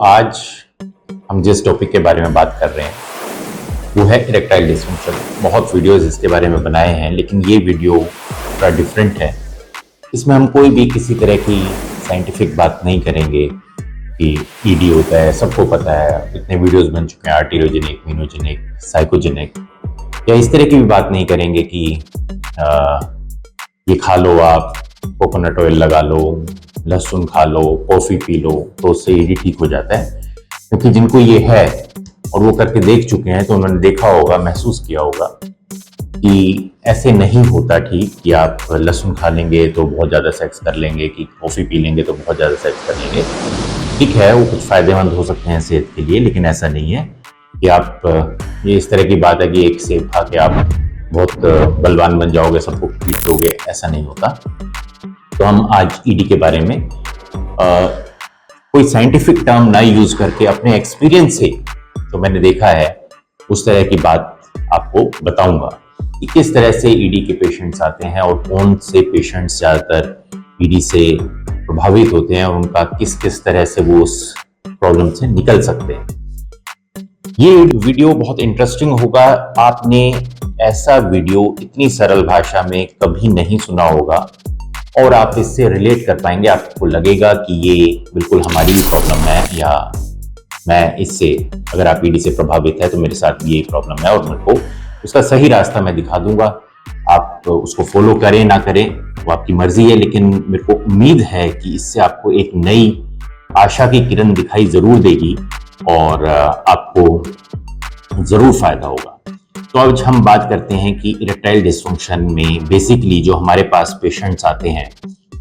आज हम जिस टॉपिक के बारे में बात कर रहे हैं वो है इरेक्टाइल डिस्फंक्शन। बहुत वीडियोस इसके बारे में बनाए हैं, लेकिन ये वीडियो थोड़ा डिफरेंट है। इसमें हम कोई भी किसी तरह की साइंटिफिक बात नहीं करेंगे कि ईडी होता है, सबको पता है, इतने वीडियोस बन चुके हैं, आर्टेरियोजेनिक, वीनोजेनिक, साइकोजेनिक, या इस तरह की भी बात नहीं करेंगे कि ये खा लो, आप कोकोनट ऑयल लगा लो, लहसुन खा लो, कॉफी पी लो तो उससे ईडी ठीक हो जाता है। क्योंकि जिनको ये है और वो करके देख चुके हैं तो उन्होंने देखा होगा, महसूस किया होगा कि ऐसे नहीं होता ठीक कि आप लहसुन खा लेंगे तो बहुत ज़्यादा सेक्स कर लेंगे, कि कॉफ़ी पी लेंगे तो बहुत ज़्यादा सेक्स कर लेंगे। ठीक है, वो कुछ फ़ायदेमंद हो सकते हैं सेहत के लिए, लेकिन ऐसा नहीं है कि आप ये इस तरह की बात है कि एक सेब खा के आप बहुत बलवान बन जाओगे, सबको पीट लोगे, ऐसा नहीं होता। तो हम आज ईडी के बारे में कोई साइंटिफिक टर्म ना यूज करके अपने एक्सपीरियंस से जो मैंने देखा है उस तरह की बात आपको बताऊंगा कि किस तरह से ईडी के पेशेंट्स आते हैं और कौन से पेशेंट्स ज़्यादातर ईडी से प्रभावित होते हैं और उनका किस किस तरह से वो उस प्रॉब्लम से निकल सकते हैं। ये वीडियो बहुत इंटरेस्टिंग होगा। आपने ऐसा वीडियो इतनी सरल भाषा में कभी नहीं सुना होगा और आप इससे रिलेट कर पाएंगे। आपको लगेगा कि ये बिल्कुल हमारी ही प्रॉब्लम है, या मैं इससे, अगर आप ईडी से प्रभावित है तो मेरे साथ भी यही प्रॉब्लम है और मेरे को उसका सही रास्ता मैं दिखा दूंगा। आप उसको फॉलो करें ना करें वो आपकी मर्जी है, लेकिन मेरे को उम्मीद है कि इससे आपको एक नई आशा की किरण दिखाई जरूर देगी और आपको जरूर फायदा होगा। तो आज हम बात करते हैं कि इरेक्टाइल डिस्फंक्शन में बेसिकली जो हमारे पास पेशेंट्स आते हैं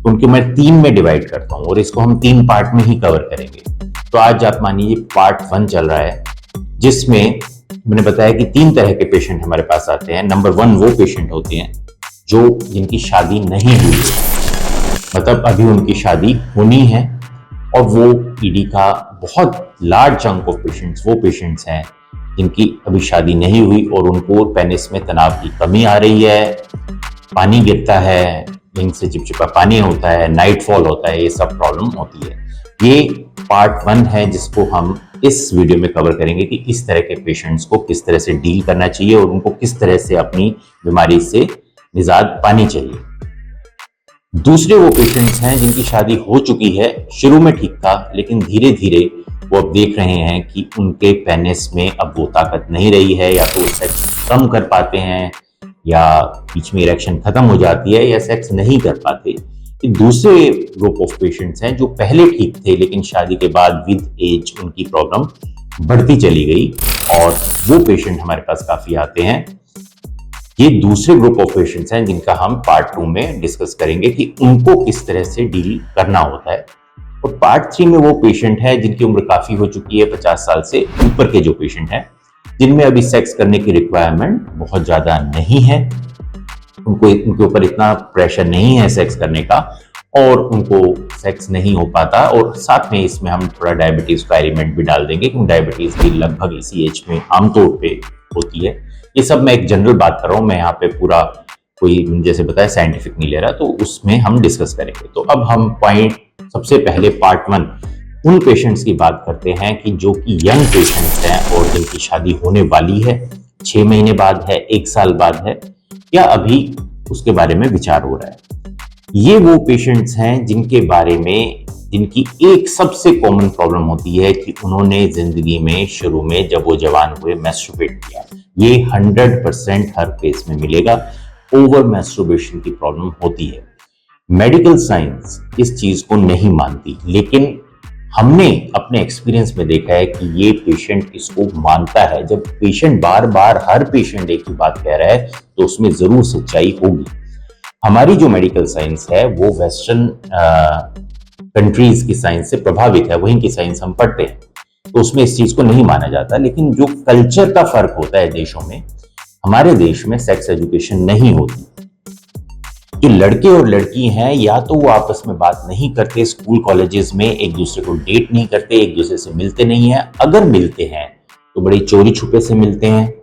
उनके मैं 3 में डिवाइड करता हूं और इसको हम 3 पार्ट में ही कवर करेंगे। तो आज आप मानिए पार्ट 1 चल रहा है, जिसमें मैंने बताया कि 3 तरह के पेशेंट हमारे पास आते हैं। नंबर 1 वो पेशेंट होते हैं जिनकी शादी नहीं हुई है, मतलब अभी उनकी शादी होनी है, और वो ईडी का बहुत लार्ज चंक ऑफ पेशेंट्स वो पेशेंट्स हैं जिनकी अभी शादी नहीं हुई और उनको पेनिस में तनाव की कमी आ रही है, पानी गिरता है, लिंग से चिपचिपा पानी होता है, नाइट फॉल होता है, ये सब प्रॉब्लम होती है। ये पार्ट 1 है जिसको हम इस वीडियो में कवर करेंगे कि इस तरह के पेशेंट्स को किस तरह से डील करना चाहिए और उनको किस तरह से अपनी बीमारी से निजात पानी चाहिए। दूसरे वो पेशेंट्स हैं जिनकी शादी हो चुकी है, शुरू में ठीक था लेकिन धीरे धीरे वो अब देख रहे हैं कि उनके पेनिस में अब वो ताकत नहीं रही है, या तो सेक्स कम कर पाते हैं या बीच में इरेक्शन खत्म हो जाती है या सेक्स नहीं कर पाते। ये दूसरे ग्रुप ऑफ पेशेंट्स हैं जो पहले ठीक थे लेकिन शादी के बाद विद एज उनकी प्रॉब्लम बढ़ती चली गई, और वो पेशेंट हमारे पास काफी आते हैं। ये दूसरे ग्रुप ऑफ पेशेंट्स हैं जिनका हम पार्ट 2 में डिस्कस करेंगे कि उनको किस तरह से डील करना होता है। और पार्ट 3 में वो पेशेंट है जिनकी उम्र काफी हो चुकी है, 50 साल से ऊपर के जो पेशेंट हैं, जिनमें अभी सेक्स करने की रिक्वायरमेंट बहुत ज्यादा नहीं है, उनके ऊपर इतना प्रेशर नहीं है सेक्स करने का और उनको सेक्स नहीं हो पाता। और साथ में इसमें हम थोड़ा डायबिटीज का एलिमेंट भी डाल देंगे, क्योंकि डायबिटीज भी लगभग इसी एज में आमतौर पे होती है। ये सब मैं एक जनरल बात कर रहा हूँ, मैं यहाँ पे पूरा कोई जैसे बताया साइंटिफिक नहीं ले रहा, तो उसमें हम डिस्कस करेंगे। तो अब हम पॉइंट सबसे पहले पार्ट 1 उन पेशेंट्स की बात करते हैं कि जो कि यंग पेशेंट्स हैं और जिनकी शादी होने वाली है, 6 महीने बाद है, 1 साल बाद है, या अभी उसके बारे में विचार हो रहा है। ये वो पेशेंट्स हैं जिनके बारे में जिनकी एक सबसे कॉमन प्रॉब्लम होती है कि उन्होंने जिंदगी में शुरू में जब वो जवान हुए मैस्टरबेट किया। ये 100% हर केस में मिलेगा, ओवर मैस्टरबेशन की प्रॉब्लम होती है। मेडिकल साइंस इस चीज को नहीं मानती, लेकिन हमने अपने एक्सपीरियंस में देखा है कि ये पेशेंट इसको मानता है। जब पेशेंट बार बार हर पेशेंट एक ही बात कह रहा है तो उसमें जरूर सच्चाई होगी। हमारी जो मेडिकल साइंस है वो वेस्टर्न कंट्रीज की साइंस से प्रभावित है, वहीं की साइंस हम पढ़ते हैं, तो उसमें इस चीज को नहीं माना जाता। लेकिन जो कल्चर का फर्क होता है देशों में, हमारे देश में सेक्स एजुकेशन नहीं होती। जो लड़के और लड़की हैं, या तो वो आपस में बात नहीं करते, स्कूल कॉलेजेस में एक दूसरे को डेट नहीं करते, एक दूसरे से मिलते नहीं हैं। अगर मिलते हैं तो बड़ी चोरी छुपे से मिलते हैं,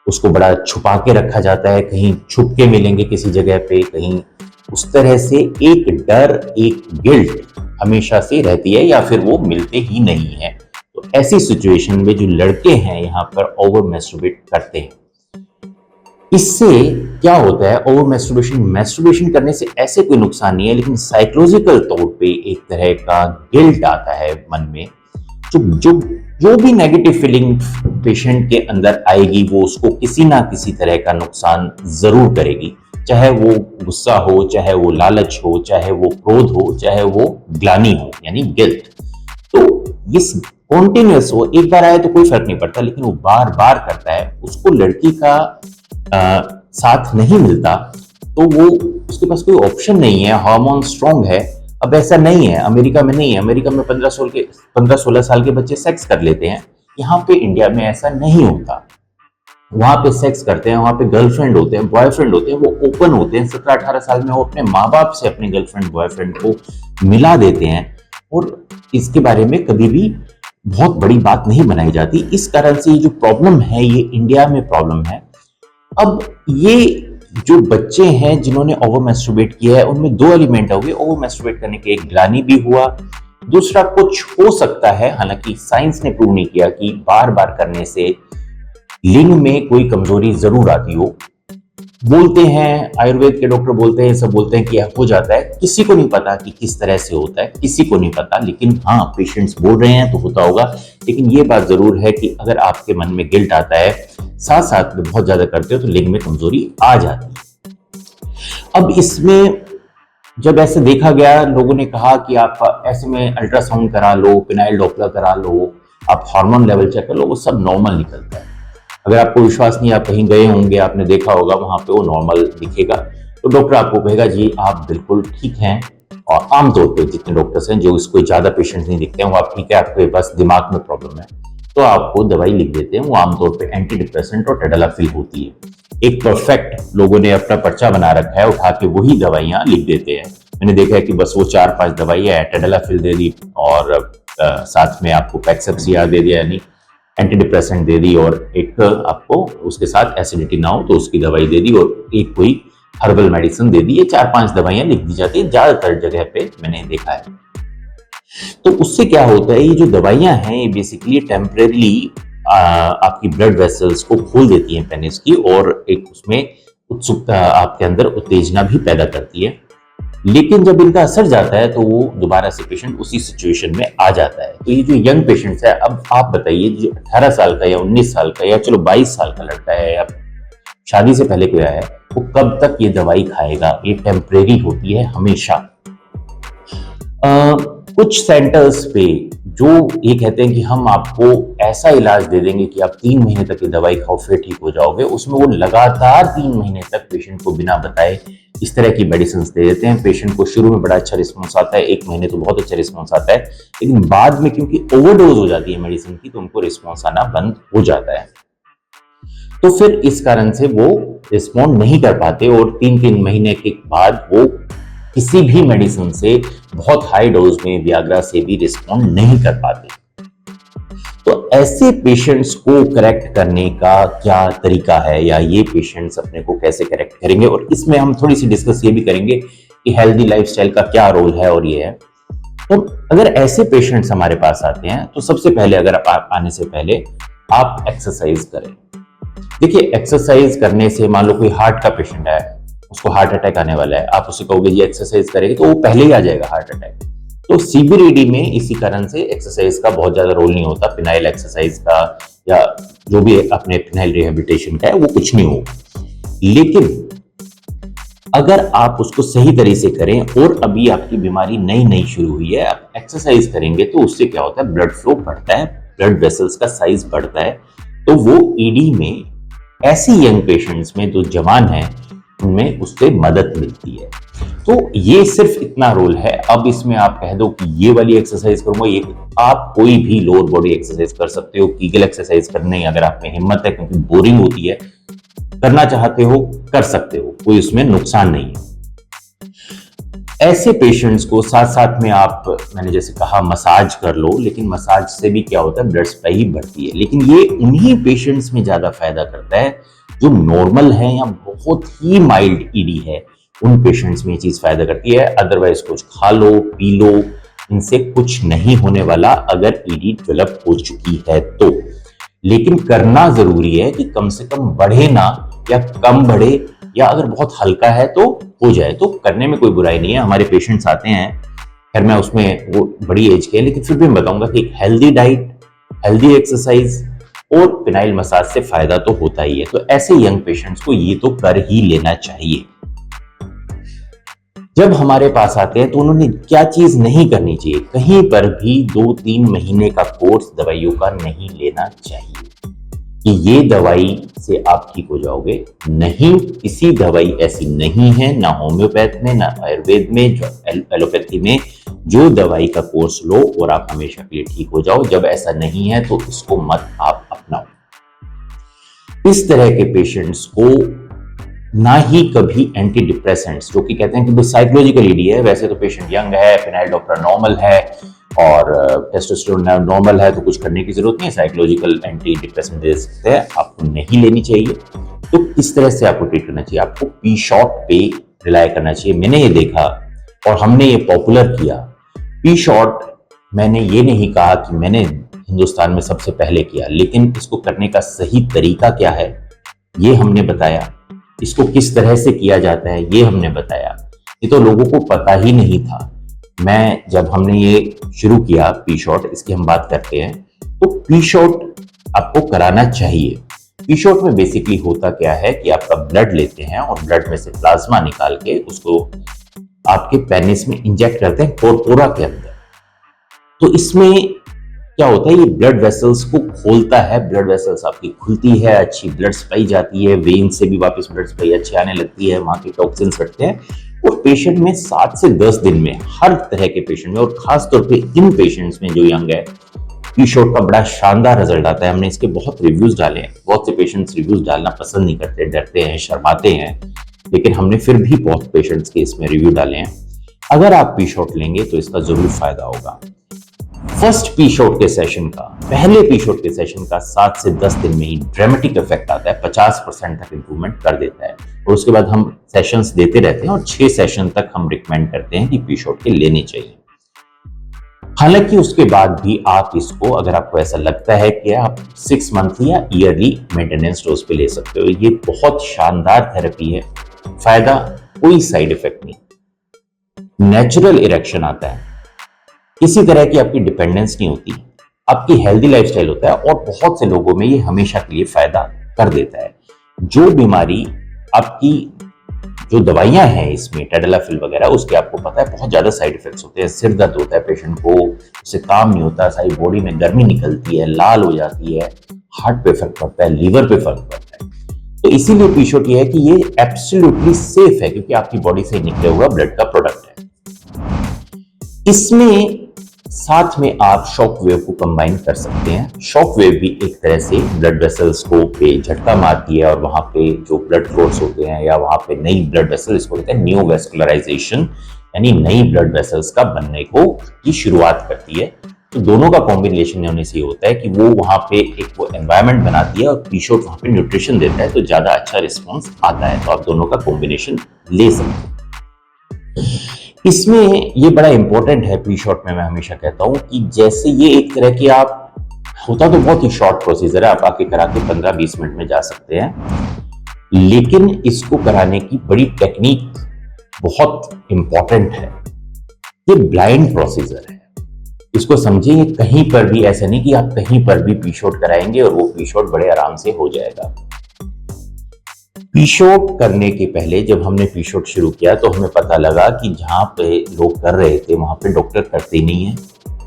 उसको बड़ा छुपा के रखा जाता है, कहीं छुप के मिलेंगे किसी जगह पे, कहीं उस तरह से एक डर, एक गिल्ट हमेशा से रहती है, या फिर वो मिलते ही नहीं है। तो ऐसी सिचुएशन में जो लड़के हैं यहाँ पर ओवर मैस्टरबेट करते हैं। इससे क्या होता है, ओवर मैस्टरबेशन करने से ऐसे कोई नुकसान नहीं है, लेकिन साइकोलॉजिकल तौर पे एक तरह का गिल्ट आता है मन में। जो जो जो भी नेगेटिव फीलिंग पेशेंट के अंदर आएगी वो उसको किसी ना किसी तरह का नुकसान जरूर करेगी, चाहे वो गुस्सा हो, चाहे वो लालच हो, चाहे वो क्रोध हो, चाहे वो ग्लानि हो, यानी गिल्ट। तो इस कॉन्टिन्यूस हो, एक बार आए तो कोई फर्क नहीं पड़ता, लेकिन वो बार बार करता है, उसको लड़की का साथ नहीं मिलता, तो वो उसके पास कोई ऑप्शन नहीं है। हार्मोन स्ट्रांग है। अब ऐसा नहीं है, अमेरिका में नहीं है। अमेरिका में 15-16 साल के बच्चे सेक्स कर लेते हैं। यहाँ पे इंडिया में ऐसा नहीं होता। वहां पे सेक्स करते हैं, वहां पे गर्लफ्रेंड होते हैं, बॉयफ्रेंड होते हैं, वो ओपन होते हैं। 17-18 साल में वो अपने माँ बाप से अपने गर्लफ्रेंड बॉयफ्रेंड को मिला देते हैं, और इसके बारे में कभी भी बहुत बड़ी बात नहीं बनाई जाती। इस कारण से ये जो प्रॉब्लम है, ये इंडिया में प्रॉब्लम है। अब ये जो बच्चे हैं जिन्होंने ओवर मैस्टरबेट किया है, उनमें दो एलिमेंट हो गए। ओवर मैस्टरबेट करने के एक ग्लानि भी हुआ, दूसरा कुछ हो सकता है, हालांकि साइंस ने प्रूव नहीं किया कि बार बार करने से लिंग में कोई कमजोरी जरूर आती हो। बोलते हैं, आयुर्वेद के डॉक्टर बोलते हैं, सब बोलते हैं कि हो जाता है। किसी को नहीं पता कि किस तरह से होता है, किसी को नहीं पता, लेकिन हाँ पेशेंट्स बोल रहे हैं तो होता होगा। लेकिन ये बात जरूर है कि अगर आपके मन में गिल्ट आता है, साथ साथ में बहुत ज्यादा करते हो, तो लिंग में कमजोरी आ जाती है। अब इसमें जब ऐसे देखा गया, लोगों ने कहा कि आप ऐसे में अल्ट्रासाउंड करा लो, पिनाइल डॉपलर करा लो, आप हार्मोन लेवल चेक कर लो, वो सब नॉर्मल निकलता है। अगर आपको विश्वास नहीं, आप कहीं गए होंगे, आपने देखा होगा, वहां पे वो नॉर्मल दिखेगा, तो डॉक्टर आपको कहेगा जी आप बिल्कुल ठीक हैं। और आमतौर पे जितने डॉक्टर्स हैं जो इसको ज्यादा पेशेंट नहीं दिखते हैं, वो आप ठीक है, आपके पास दिमाग में प्रॉब्लम है, तो आपको दवाई लिख देते हैं। वो आमतौर पे एंटी डिप्रेसेंट और टेडलाफिल होती है। एक परफेक्ट लोगों ने अपना पर्चा बना रखा है, उठा के वही दवाइयां लिख देते हैं। मैंने देखा है कि बस वो 4-5 दवाइयां, टेडलाफिल दे दी और साथ में आपको पैक्सेप्सिया दे दिया, यानी एंटी डिप्रेसेंट दे दी, और एक आपको उसके साथ एसिडिटी ना हो तो उसकी दवाई दे दी, और एक कोई हर्बल मेडिसिन दे दी। ये 4-5 दवाइयां लिख दी जाती है ज्यादातर जगह पे, मैंने देखा है। तो उससे क्या होता है, ये जो दवाइयां हैं ये बेसिकली टेम्परेरी आपकी ब्लड वेसल्स को खोल देती हैं पेनिस की, और एक उसमें उत्सुकता, आपके अंदर उत्तेजना भी पैदा करती है। लेकिन जब इनका असर जाता है तो वो दोबारा से पेशेंट उसी सिचुएशन में आ जाता है। तो ये जो यंग पेशेंट्स है, अब आप बताइए, जो 18 साल का या 19 साल का या चलो 22 साल का लड़का है, या शादी से पहले कोई आया है, वो कब तक ये दवाई खाएगा? ये टेम्परेरी होती है हमेशा। कुछ सेंटर्स पे जो ये कहते हैं कि हम आपको ऐसा इलाज दे देंगे कि आप 3 महीने तक ये दवाई खाओ फिर ठीक हो जाओगे, उसमें वो लगातार 3 महीने तक पेशेंट को बिना बताए इस तरह की मेडिसिन दे देते हैं। पेशेंट को शुरू में बड़ा अच्छा रिस्पॉन्स आता है, 1 महीने तो बहुत अच्छा रिस्पॉन्स आता है, लेकिन बाद में क्योंकि ओवरडोज हो जाती है मेडिसिन की, तो उनको रिस्पॉन्स आना बंद हो जाता है। तो फिर इस कारण से वो रिस्पॉन्ड नहीं कर पाते, और 3-3 महीने के बाद वो किसी भी मेडिसिन से, बहुत हाई डोज में वियाग्रा से भी रिस्पॉन्ड नहीं कर पाते। तो ऐसे पेशेंट्स को करेक्ट करने का क्या तरीका है, या ये पेशेंट्स अपने को कैसे करेक्ट करेंगे, और इसमें हम थोड़ी सी डिस्कस ये भी करेंगे कि हेल्दी लाइफस्टाइल का क्या रोल है। और ये है, तो अगर ऐसे पेशेंट्स हमारे पास आते हैं, तो सबसे पहले, अगर आप आने से पहले आप एक्सरसाइज करें। देखिए, एक्सरसाइज करने से, मान लो कोई हार्ट का पेशेंट है, उसको हार्ट अटैक आने वाला है, आप उसे कहोगे ये एक्सरसाइज करेंगे, तो वो पहले ही आ जाएगा हार्ट अटैक। तो सीबीआरडी में इसी कारण से एक्सरसाइज का बहुत ज्यादा रोल नहीं होता, फिनाइल एक्सरसाइज का या जो भी अपने फिनाइल रिहेबिलिटेशन का है, वो कुछ नहीं होगा। लेकिन अगर आप उसको सही तरीके से करें, और अभी आपकी बीमारी नई नई शुरू हुई है, आप एक्सरसाइज करेंगे, तो उससे क्या होता है, ब्लड फ्लो बढ़ता है, ब्लड वेसल्स का साइज बढ़ता है, तो वो ईडी में ऐसी यंग पेशेंट्स में जो जवान है उनमें उससे मदद मिलती है। तो ये सिर्फ इतना रोल है। अब इसमें आप कह दो कि ये वाली एक्सरसाइज करूंगा, ये आप कोई भी लोअर बॉडी एक्सरसाइज कर सकते हो। कीगल एक्सरसाइज करने अगर आप में हिम्मत है, क्योंकि बोरिंग होती है, करना चाहते हो कर सकते हो, कोई उसमें नुकसान नहीं है। ऐसे पेशेंट्स को साथ साथ में आप, मैंने जैसे कहा, मसाज कर लो, लेकिन मसाज से भी क्या होता है, ब्लड सप्लाई ही बढ़ती है। लेकिन ये उन्हीं पेशेंट्स में ज्यादा फायदा करता है जो नॉर्मल है या बहुत ही माइल्ड ईडी है, उन पेशेंट्स में ये चीज फायदा करती है। अदरवाइज कुछ खा लो, पी लो, इनसे कुछ नहीं होने वाला अगर ईडी डेवलप हो चुकी है तो। लेकिन करना जरूरी है कि कम से कम बढ़े ना, या कम बढ़े, या अगर बहुत हल्का है तो हो जाए, तो करने में कोई बुराई नहीं है। हमारे पेशेंट्स आते हैं, खैर मैं उसमें वो बड़ी एज के, लेकिन फिर भी मैं बताऊंगा कि हेल्दी डाइट, हेल्दी एक्सरसाइज और फिनाइल मसाज से फायदा तो होता ही है। तो ऐसे यंग पेशेंट्स को ये तो कर ही लेना चाहिए। जब हमारे पास आते हैं तो उन्होंने क्या चीज नहीं करनी चाहिए, कहीं पर भी 2-3 महीने का कोर्स दवाइयों का नहीं लेना चाहिए कि ये दवाई से आप ठीक हो जाओगे। नहीं, किसी दवाई ऐसी नहीं है, ना होम्योपैथ में, ना आयुर्वेद में, जो एलोपैथी में, जो दवाई का कोर्स लो और आप हमेशा के लिए ठीक हो जाओ। जब ऐसा नहीं है तो इसको मत आप अपनाओ। इस तरह के पेशेंट्स को ना ही कभी एंटी डिप्रेसेंट्स, जो कि कहते हैं कि साइकोलॉजिकल ईडी है, वैसे तो पेशेंट यंग है, फिनाइलडोप्रा नॉर्मल है और टेस्टोस्टेरोन नॉर्मल है, तो कुछ करने की जरूरत नहीं है, साइकोलॉजिकल एंटी डिप्रेसेंट दे सकते हैं, आपको नहीं लेनी चाहिए। तो किस तरह से आपको ट्रीट करना चाहिए? आपको पी शॉट पे रिलाय करना चाहिए। मैंने ये देखा और हमने ये पॉपुलर किया। पी शॉट, मैंने ये नहीं कहा कि मैंने हिंदुस्तान में सबसे पहले किया, लेकिन इसको करने का सही तरीका क्या है ये हमने बताया, इसको किस तरह से किया जाता है ये हमने बताया। ये तो लोगों को पता ही नहीं था। जब हमने ये शुरू किया पी शॉट, इसकी हम बात करते हैं, तो पी शॉट आपको कराना चाहिए। पी शॉट में बेसिकली होता क्या है कि आपका ब्लड लेते हैं और ब्लड में से प्लाज्मा निकाल के उसको आपके पेनिस में इंजेक्ट करते हैं कोरपोरा के अंदर। तो इसमें क्या होता है, ये ब्लड वेसल्स को खोलता है, ब्लड वेसल्स आपकी खुलती है, अच्छी ब्लड सप्लाई जाती है, वेन से भी वापस ब्लड सप्लाई अच्छी आने लगती है, वहां के टॉक्सिन्स हटते हैं और पेशेंट में 7 से 10 दिन में, हर तरह के पेशेंट में और खास तौर पे इन पेशेंट्स में जो यंग है, पी शॉट का बड़ा शानदार रिजल्ट आता है। हमने इसके बहुत रिव्यूज डाले हैं। बहुत से पेशेंट्स रिव्यूज डालना पसंद नहीं करते, डरते हैं, शर्माते हैं, लेकिन हमने फिर भी बहुत पेशेंट्स के इसमें रिव्यू डाले हैं। अगर आप पी शॉट लेंगे तो इसका जरूर फायदा होगा। फर्स्ट पी शॉट के सेशन का, पहले पी शॉट के सेशन का 7 से 10 दिन में ही ड्रामेटिक इफेक्ट आता है, 50% तक इंप्रूवमेंट कर देता है। और उसके बाद हम सेशंस देते रहते हैं और 6 सेशन तक हम रिकमेंड करते हैं कि पी शॉट के लेने चाहिए। हालांकि उसके बाद भी आप इसको, अगर आपको ऐसा लगता है कि आप 6 मंथली या ईयरली मेंटेनेंस डोज पे ले सकते हो। ये बहुत शानदार थेरेपी है, फायदा कोई साइड इफेक्ट नहीं, नेचुरल इरेक्शन आता है, किसी तरह की आपकी डिपेंडेंस नहीं होती, आपकी हेल्दी लाइफस्टाइल होता है और बहुत से लोगों में ये हमेशा के लिए फायदा कर देता है। जो बीमारी आपकी, जो दवाइयां हैं इसमें टेडलाफिल वगैरह, उसके आपको पता है बहुत ज्यादा साइड इफेक्ट्स होते हैं। सिर दर्द होता है पेशेंट को, उससे काम नहीं होता, सारी बॉडी में गर्मी निकलती है, लाल हो जाती है, हार्ट पे फर्क पड़ता है, लीवर पे फर्क पड़ता है। तो इसीलिए पी शॉट ये है कि ये एब्सोल्युटली सेफ है, क्योंकि आपकी बॉडी से निकले हुआ ब्लड का प्रोडक्ट है। इसमें साथ में आप शॉक वेव को कंबाइन कर सकते हैं। शॉक वेव भी एक तरह से ब्लड वेसल्स को पे झटका मारती है और वहां पे जो ब्लड फ्लोस होते हैं या वहां पे नई ब्लड वेसल, इसको कहते हैं न्यू वेस्कुलराइजेशन, यानी नई ब्लड वेसल्स का बनने को की शुरुआत करती है। तो दोनों का कॉम्बिनेशन होने से होता है कि वो वहां पे एक वो एनवायरनमेंट बनाती है और पी शॉट वहां पे न्यूट्रिशन देता है, तो ज्यादा अच्छा रिस्पॉन्स आता है। तो आप दोनों का कॉम्बिनेशन ले सकते हैं। इसमें ये बड़ा इंपॉर्टेंट है पी शॉट में, मैं हमेशा कहता हूं कि जैसे ये एक तरह की आप, होता तो बहुत ही शॉर्ट प्रोसीजर है, आप आके करा के 15-20 मिनट में जा सकते हैं, लेकिन इसको कराने की बड़ी टेक्निक बहुत इंपॉर्टेंट है। ये ब्लाइंड प्रोसीजर है, इसको समझिए। कहीं पर भी ऐसा नहीं कि आप कहीं पर भी पी शॉट कराएंगे और वो पी शॉट बड़े आराम से हो जाएगा। पी शॉट करने के पहले जब हमने पी शॉट शुरू किया तो हमें पता लगा कि जहां पे लोग कर रहे थे वहां पे डॉक्टर करते नहीं है।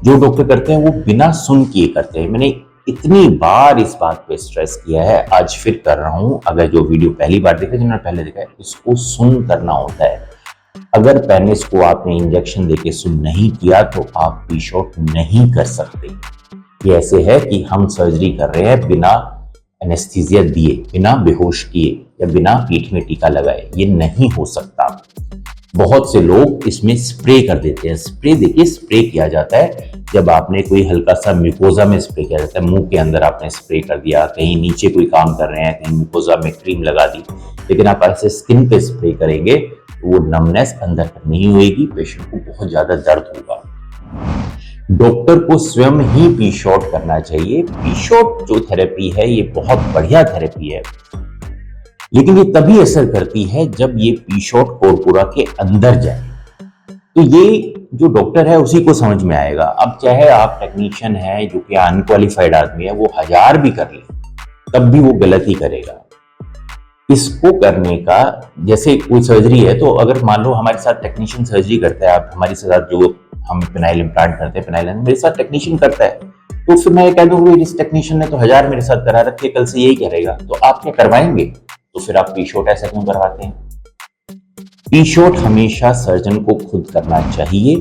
जो डॉक्टर करते हैं वो बिना सुन किए करते हैं। मैंने इतनी बार इस बात पे स्ट्रेस किया है, आज फिर कर रहा हूं। अगर जो वीडियो पहली बार देखा, जिन्होंने पहले देखा है, इसको सुन करना होता है। अगर पेनिस को आपने इंजेक्शन देके सुन नहीं किया तो आप पी शॉट नहीं कर सकते। ये ऐसे है कि हम सर्जरी कर रहे हैं बिना एनेस्थीसिया दिए, बिना बेहोश किए या बिना पीठ में टीका लगाए, ये नहीं हो सकता। बहुत से लोग इसमें स्प्रे कर देते हैं। स्प्रे देखिए, स्प्रे किया जाता है जब आपने कोई हल्का सा म्यूकोजा में स्प्रे किया जाता है, मुंह के अंदर आपने स्प्रे कर दिया, कहीं नीचे कोई काम कर रहे हैं, कहीं म्यूकोजा में क्रीम लगा दी। लेकिन आप ऐसे स्किन पे स्प्रे करेंगे तो वो नमनेस अंदर तक नहीं होगी, पेशेंट को बहुत ज्यादा दर्द होगा। डॉक्टर को स्वयं ही पी शॉट करना चाहिए। पी शॉट जो थेरेपी है ये बहुत बढ़िया थेरेपी है, लेकिन ये तभी असर करती है जब ये पी शॉट कोरपुरा के अंदर जाए। तो ये जो डॉक्टर है उसी को समझ में आएगा। अब चाहे आप टेक्नीशियन है जो कि अनक्वालिफाइड आदमी है, वो 1000 भी कर ले तब भी वो गलत ही करेगा। इसको करने का, जैसे कोई सर्जरी है, तो अगर मान लो हमारे साथ टेक्नीशियन सर्जरी करता है, आप हमारे साथ जो हम पेनाइल इम्प्लांट करते हैं, पेनाइल मेरे साथ टेक्नीशियन करता है, तो फिर मैं कह दूंगा इस टेक्नीशियन ने तो 1000 मेरे साथ करा रखे, कल से यही करेगा, तो आप क्या करवाएंगे? तो फिर आप पी शॉट ऐसा क्यों करवाते हैं? पी शॉट हमेशा सर्जन को खुद करना चाहिए।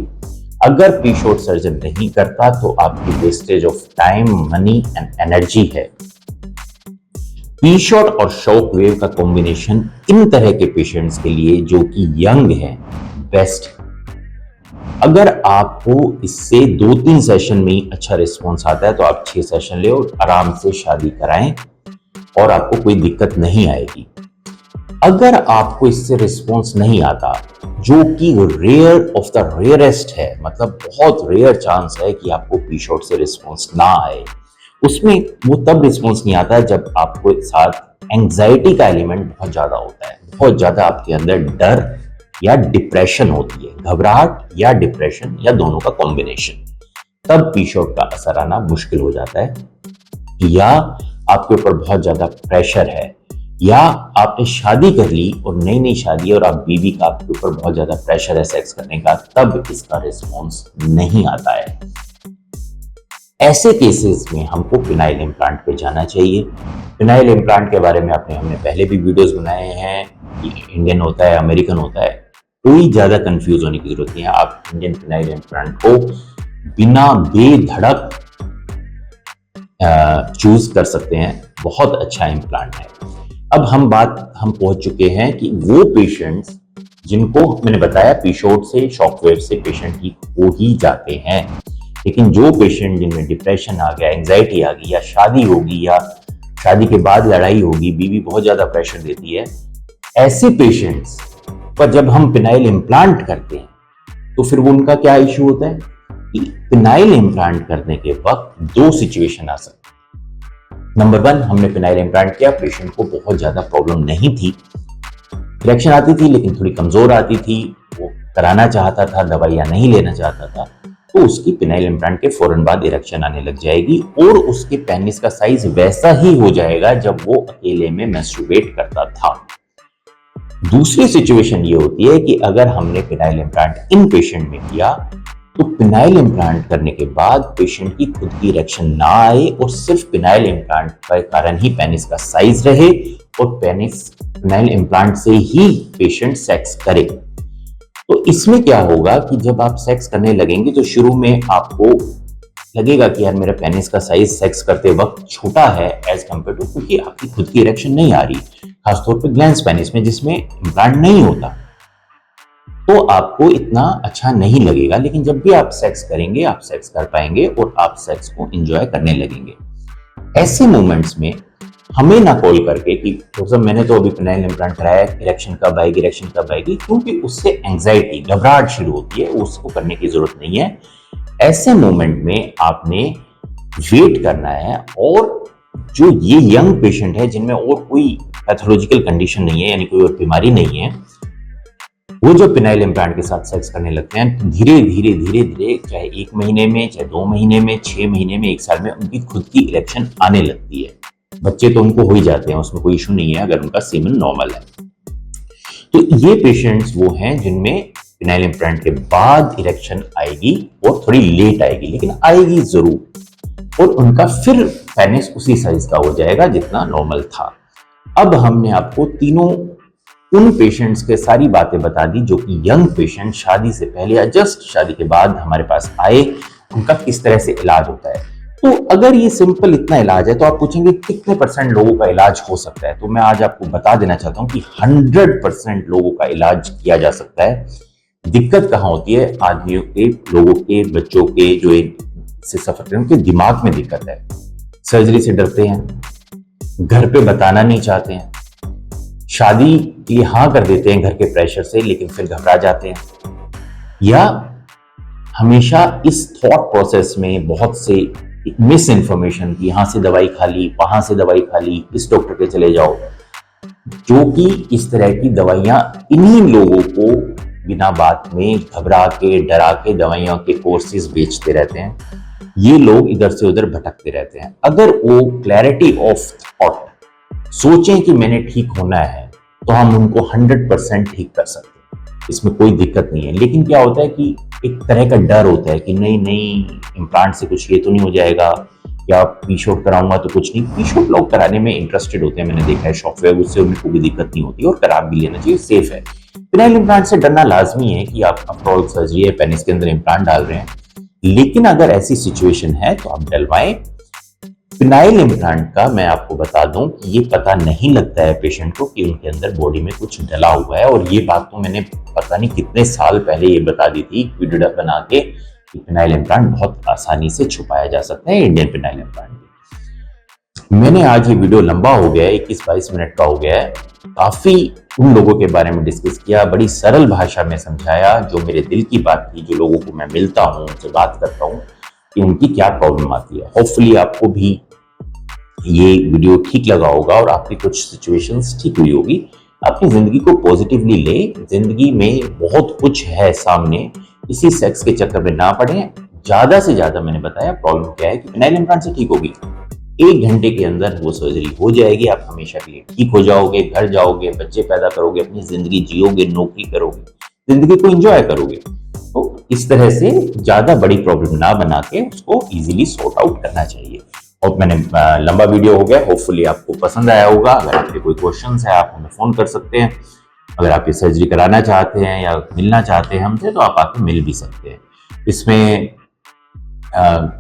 अगर पी शॉट सर्जन नहीं करता तो आपकी wastage of time, money and energy है। पी शॉट और शॉक वेव का कॉम्बिनेशन इन तरह के पेशेंट्स के लिए जो कि यंग हैं बेस्ट है। अगर आपको इससे 2-3 सेशन में ही अच्छा रिस्पॉन्स आता है तो आप 6 सेशन ले और आराम से शादी कराएं और आपको कोई दिक्कत नहीं आएगी। अगर आपको इससे रिस्पॉन्स नहीं आता, जो कि रेयर ऑफ द रेयरेस्ट है, मतलब बहुत रेयर चांस है कि आपको पी शॉट से रिस्पॉन्स ना आए, उसमें वो तब रिस्पॉन्स नहीं आता है जब आपको साथ एंजाइटी का एलिमेंट बहुत ज्यादा होता है, बहुत ज्यादा आपके अंदर डर या डिप्रेशन होती है, घबराहट या डिप्रेशन या दोनों का कॉम्बिनेशन, तब पी शॉट का असर आना मुश्किल हो जाता है। या आपके ऊपर बहुत ज्यादा प्रेशर है, या आपने शादी कर ली और नई नई शादी है और आप बीवी का आपके ऊपर बहुत ज्यादा प्रेशर है सेक्स करने का, तब इसका रिस्पॉन्स नहीं आता है। ऐसे केसेस में हमको पिनाइल इम्प्लांट पे जाना चाहिए। पिनाइल इम्प्लांट के बारे में हमने पहले भी वीडियोस बनाए हैं, इंडियन होता है, अमेरिकन होता है, कोई ज्यादा कंफ्यूज होने की जरूरत नहीं है। आप इंडियन पिनाइल इम्प्लांट को बिना बेधड़क चूज कर सकते हैं, बहुत अच्छा इम्प्लांट है। अब हम पहुंच चुके हैं कि वो पेशेंट्स जिनको मैंने बताया पी शॉट से, शॉक वेव से पेशेंट ठीक हो ही जाते हैं, लेकिन जो पेशेंट जिनमें डिप्रेशन आ गया, एंजाइटी आ गई, या शादी होगी या शादी के बाद लड़ाई होगी, बीवी बहुत ज्यादा प्रेशर देती है, ऐसे पेशेंट्स पर जब हम पिनाइल इम्प्लांट करते हैं तो फिर वो उनका क्या इश्यू होता है कि पिनाइल इम्प्लांट करने के वक्त 2 सिचुएशन आ सकती है। नंबर 1, हमने पिनाइल इम्प्लांट किया, पेशेंट को बहुत ज्यादा प्रॉब्लम नहीं थी, इरेक्शन आती थी लेकिन थोड़ी कमजोर आती थी, वो कराना चाहता था, दवाइयां नहीं लेना चाहता था, तो उसकी पिनाइल इम्प्लांट के फौरन बाद इरेक्शन आने लग जाएगी और उसके पेनिस का साइज वैसा ही हो जाएगा जब वो अकेले में मैस्टरबेट करता था। दूसरी सिचुएशन ये होती है कि अगर हमने पिनाइल इम्प्लांट इन पेशेंट में किया तो पिनाइल इम्प्लांट करने के बाद पेशेंट की खुद की इरेक्शन ना आए और सिर्फ पिनाइल इम्प्लांट के कारण ही पेनिस का साइज रहे और पिनाइल इम्प्लांट से ही पेशेंट सेक्स करे। तो इसमें क्या होगा कि जब आप सेक्स करने लगेंगे तो शुरू में आपको लगेगा कि यार मेरा पेनिस का साइज सेक्स करते वक्त छोटा है एज कंपेयर टू, क्योंकि आपकी खुद की इरेक्शन नहीं आ रही, खासतौर पे ग्लैंस पेनिस में जिसमें इम्प्लांट नहीं होता, तो आपको इतना अच्छा नहीं लगेगा। लेकिन जब भी आप सेक्स करेंगे, आप सेक्स कर पाएंगे और आप सेक्स को एंजॉय करने लगेंगे। ऐसे मोमेंट्स में हमें ना कॉल करके कि डॉक्टर साहब मैंने तो अभी पिनाइल इम्प्लांट कराया, इरेक्शन कब आएगी, इरेक्शन कब आएगी, क्योंकि उससे एंजाइटी, घबराहट शुरू होती है, उसको करने की जरूरत नहीं है। ऐसे मोमेंट में आपने वेट करना है, और जो ये यंग पेशेंट है जिनमें और कोई पैथोलॉजिकल कंडीशन नहीं है, यानी कोई और बीमारी नहीं है, वो जो पिनाइल इम्प्लांट के साथ सेक्स करने लगते हैं, धीरे धीरे चाहे 1 महीने में, चाहे 2 महीने में, 6 महीने में, 1 साल में उनकी खुद की इरेक्शन आने लगती है। बच्चे तो उनको हो ही जाते हैं, उसमें कोई इशू नहीं है अगर उनका सीमन नॉर्मल है। तो ये पेशेंट्स वो हैं जिनमें पिनाइल इम्प्लांट के बाद इरेक्शन आएगी और थोड़ी लेट आएगी, लेकिन आएगी जरूर, और उनका फिर पेनिस उसी साइज का हो जाएगा जितना नॉर्मल था। अब हमने आपको तीनों उन पेशेंट्स के सारी बातें बता दी जो कि यंग पेशेंट शादी से पहले या जस्ट शादी के बाद हमारे पास आए, उनका किस तरह से इलाज होता है। तो अगर ये सिंपल इतना इलाज है तो आप पूछेंगे कितने % लोगों का इलाज हो सकता है, तो मैं आज आपको बता देना चाहता हूं कि 100% लोगों का इलाज किया जा सकता है। दिक्कत कहां होती है? आदमियों के, लोगों के, बच्चों के जो इससे सफर करते हैं उनके दिमाग में दिक्कत है, सर्जरी से डरते हैं, घर पे बताना नहीं चाहते हैं, शादी के लिए हाँ कर देते हैं घर के प्रेशर से, लेकिन फिर घबरा जाते हैं, या हमेशा इस थॉट प्रोसेस में बहुत से मिस इन्फॉर्मेशन की, यहां से दवाई खा ली, वहां से दवाई खा ली, इस डॉक्टर के चले जाओ, जो कि इस तरह की दवाइयां इन्हीं लोगों को बिना बात में घबरा के डरा के दवाइयों के कोर्सेज बेचते रहते हैं। ये लोग इधर से उधर भटकते रहते हैं। अगर वो क्लैरिटी ऑफ थॉट सोचें कि मैंने ठीक होना है, तो हम उनको 100% ठीक कर सकते हैं, इसमें कोई दिक्कत नहीं है। लेकिन क्या होता है कि एक तरह का डर होता है कि नहीं इम्प्लांट से कुछ ये तो नहीं हो जाएगा, या पीशोट कराऊंगा तो कुछ नहीं। पीशोट लोग कराने में इंटरेस्टेड होते हैं, मैंने देखा है सॉफ्टवेयर, उससे उनको भी दिक्कत नहीं होती और करा भी लेना चाहिए, सेफ है। पिनाइल इम्प्लांट से डरना लाजमी है कि आप आफ्टर सर्जरी है, पेनिस के अंदर इम्प्लांट डाल रहे हैं, लेकिन अगर ऐसी सिचुएशन है तो आप डलवाएं। पिनाइल इम्प्लांट का मैं आपको बता दूं कि ये पता नहीं लगता है पेशेंट को कि उनके अंदर बॉडी में कुछ डला हुआ है, और ये बात तो मैंने पता नहीं कितने साल पहले ये बता दी थी वीडियो बना के कि पिनाइल इम्प्लांट बहुत आसानी से छुपाया जा सकता है, इंडियन पिनाइल इम्प्लांट। मैंने आज ये वीडियो लंबा हो गया है, 21-22 मिनट का हो गया है। काफी उन लोगों के बारे में डिस्कस किया, बड़ी सरल भाषा में समझाया, जो मेरे दिल की बात थी, जो लोगों को मैं मिलता हूँ, उनसे बात करता हूँ कि उनकी क्या प्रॉब्लम आती है। होपफुली आपको भी ये वीडियो ठीक लगा होगा और आपकी कुछ सिचुएशंस ठीक हुई होगी। अपनी जिंदगी को पॉजिटिवली ले, जिंदगी में बहुत कुछ है सामने, इसी सेक्स के चक्कर में ना पड़े। ज्यादा से ज्यादा मैंने बताया प्रॉब्लम क्या है कि पिनाइल इम्प्लांट से ठीक होगी, 1 घंटे के अंदर वो सर्जरी हो जाएगी, आप हमेशा के लिए ठीक हो जाओगे, घर जाओगे, बच्चे पैदा करोगे, अपनी जिंदगी जियोगे, नौकरी करोगे, जिंदगी को एंजॉय करोगे। तो इस तरह से ज्यादा बड़ी प्रॉब्लम ना बना के उसको इजीली सॉर्ट आउट करना चाहिए। और मैंने लंबा वीडियो हो गया, होपफुली आपको पसंद आया होगा। अगर आपके कोई क्वेश्चंस है आप हमें फोन कर सकते हैं। अगर आप ये सर्जरी कराना चाहते हैं या मिलना चाहते हैं हमसे, तो आप आके मिल भी सकते हैं। इसमें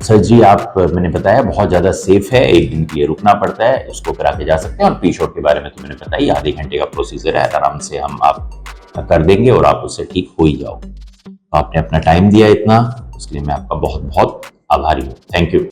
सर्जरी आप, मैंने बताया, बहुत ज़्यादा सेफ है, 1 दिन के लिए रुकना पड़ता है, उसको करा के जा सकते हैं। और पीशोट के बारे में तो मैंने बताया, आधे घंटे का प्रोसीजर है, आराम से हम आप कर देंगे और आप उससे ठीक हो ही जाओगे। तो आपने अपना टाइम दिया इतना, उसके लिए मैं आपका बहुत बहुत आभारी हूँ। Thank you.